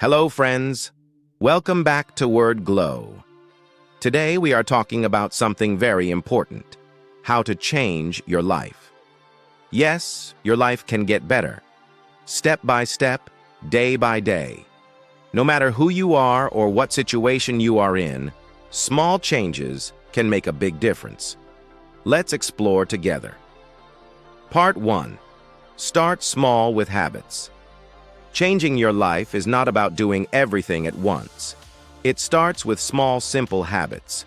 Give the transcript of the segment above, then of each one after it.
Hello, friends. Welcome back to Word Glow. Today we are talking about something very important: how to change your life. Yes, your life can get better, step by step, day by day. No matter who you are or what situation you are in, small changes can make a big difference. Let's explore together. Part 1. Start small with habits. Changing your life is not about doing everything at once. It starts with small, simple habits.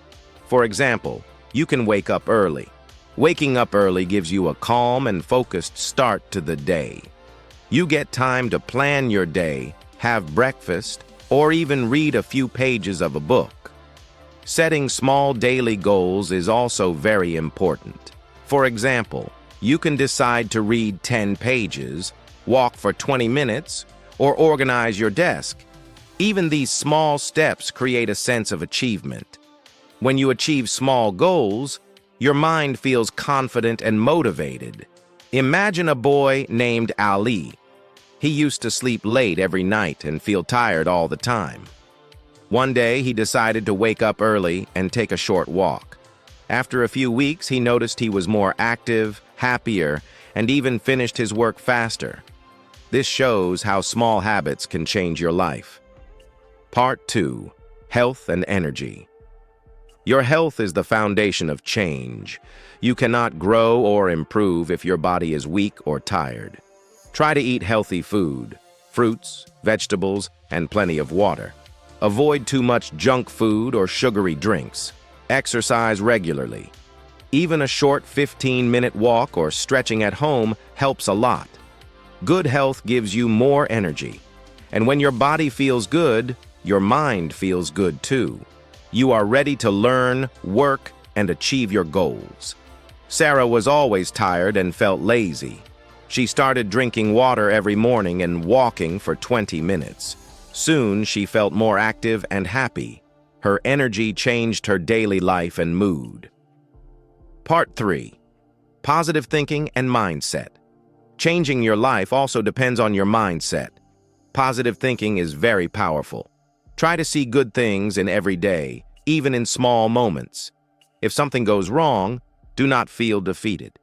For example, you can wake up early. Waking up early gives you a calm and focused start to the day. You get time to plan your day, have breakfast, or even read a few pages of a book. Setting small daily goals is also very important. For example, you can decide to read 10 pages, walk for 20 minutes, or organize your desk. Even these small steps create a sense of achievement. When you achieve small goals, your mind feels confident and motivated. Imagine a boy named Ali. He used to sleep late every night and feel tired all the time. One day, he decided to wake up early and take a short walk. After a few weeks, he noticed he was more active, happier, and even finished his work faster. This shows how small habits can change your life. Part 2. Health and energy. Your health is the foundation of change. You cannot grow or improve if your body is weak or tired. Try to eat healthy food, fruits, vegetables, and plenty of water. Avoid too much junk food or sugary drinks. Exercise regularly. Even a short 15-minute walk or stretching at home helps a lot. Good health gives you more energy. And when your body feels good, your mind feels good too. You are ready to learn, work, and achieve your goals. Sarah was always tired and felt lazy. She started drinking water every morning and walking for 20 minutes. Soon, she felt more active and happy. Her energy changed her daily life and mood. Part 3. Positive thinking and mindset. Changing your life also depends on your mindset. Positive thinking is very powerful. Try to see good things in every day, even in small moments. If something goes wrong, do not feel defeated.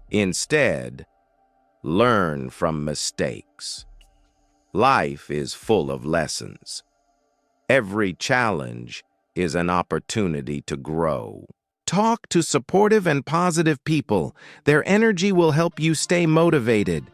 Instead, learn from mistakes. Life is full of lessons. Every challenge is an opportunity to grow. Talk to supportive and positive people. Their energy will help you stay motivated.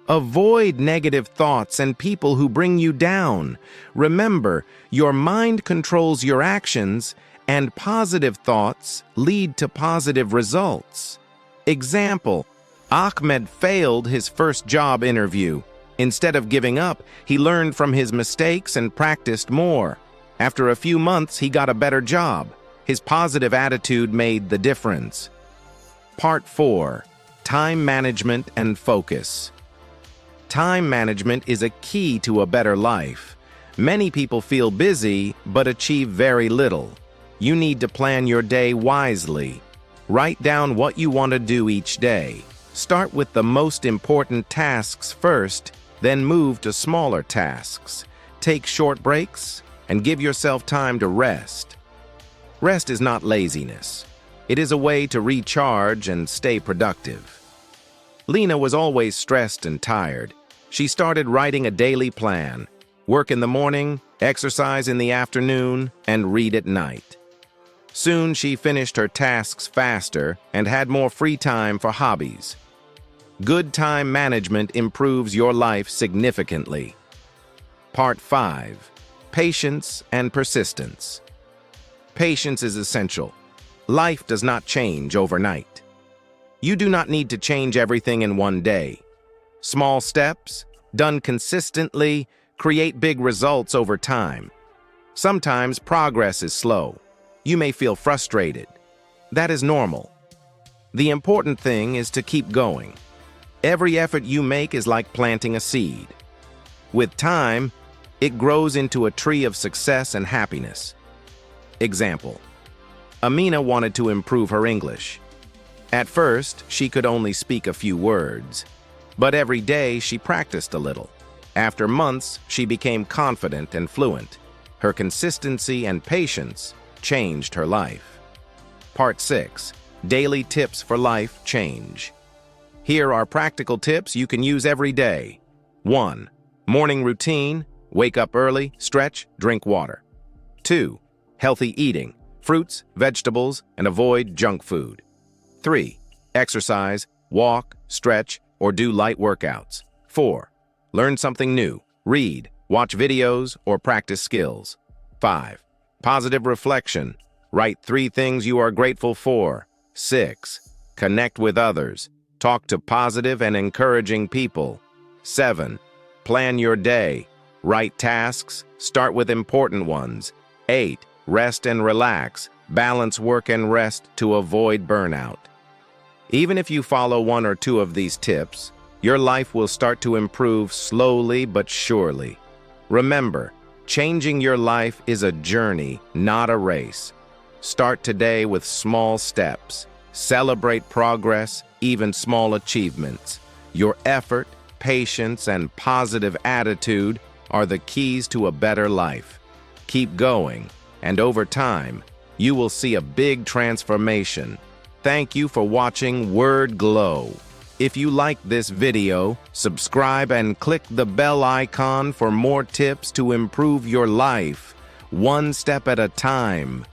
Avoid negative thoughts and people who bring you down. Remember, your mind controls your actions, and positive thoughts lead to positive results. Example: Ahmed failed his first job interview. Instead of giving up, he learned from his mistakes and practiced more. After a few months, he got a better job. His positive attitude made the difference. Part 4. Time management and focus. Time management is a key to a better life. Many people feel busy but achieve very little. You need to plan your day wisely. Write down what you want to do each day. Start with the most important tasks first, then move to smaller tasks. Take short breaks and give yourself time to rest. Rest is not laziness. It is a way to recharge and stay productive. Lena was always stressed and tired. She started writing a daily plan: work in the morning, exercise in the afternoon, and read at night. Soon she finished her tasks faster and had more free time for hobbies. Good time management improves your life significantly. Part 5. Patience and persistence. Patience is essential. Life does not change overnight. You do not need to change everything in one day. Small steps, done consistently, create big results over time. Sometimes progress is slow. You may feel frustrated. That is normal. The important thing is to keep going. Every effort you make is like planting a seed. With time, it grows into a tree of success and happiness. Example: Amina wanted to improve her English. At first, she could only speak a few words, but every day she practiced a little. After months, she became confident and fluent. Her consistency and patience changed her life. Part 6. Daily Tips for Life Change. Here are practical tips you can use every day. 1. Morning routine. Wake up early, stretch, drink water. 2. Healthy eating. Fruits, vegetables, and avoid junk food. 3. Exercise. Walk, stretch, or do light workouts. 4. Learn something new. Read, watch videos, or practice skills. 5. Positive reflection. Write 3 things you are grateful for. 6. Connect with others. Talk to positive and encouraging people. 7. Plan your day. Write tasks. Start with important ones. 8. Rest and relax. Balance work and rest to avoid burnout. Even if you follow 1 or 2 of these tips, your life will start to improve slowly but surely. Remember, changing your life is a journey, not a race. Start today with small steps. Celebrate progress, even small achievements. Your effort, patience, and positive attitude are the keys to a better life. Keep going, and over time, you will see a big transformation. Thank you for watching Word Glow. If you like this video, subscribe and click the bell icon for more tips to improve your life, one step at a time.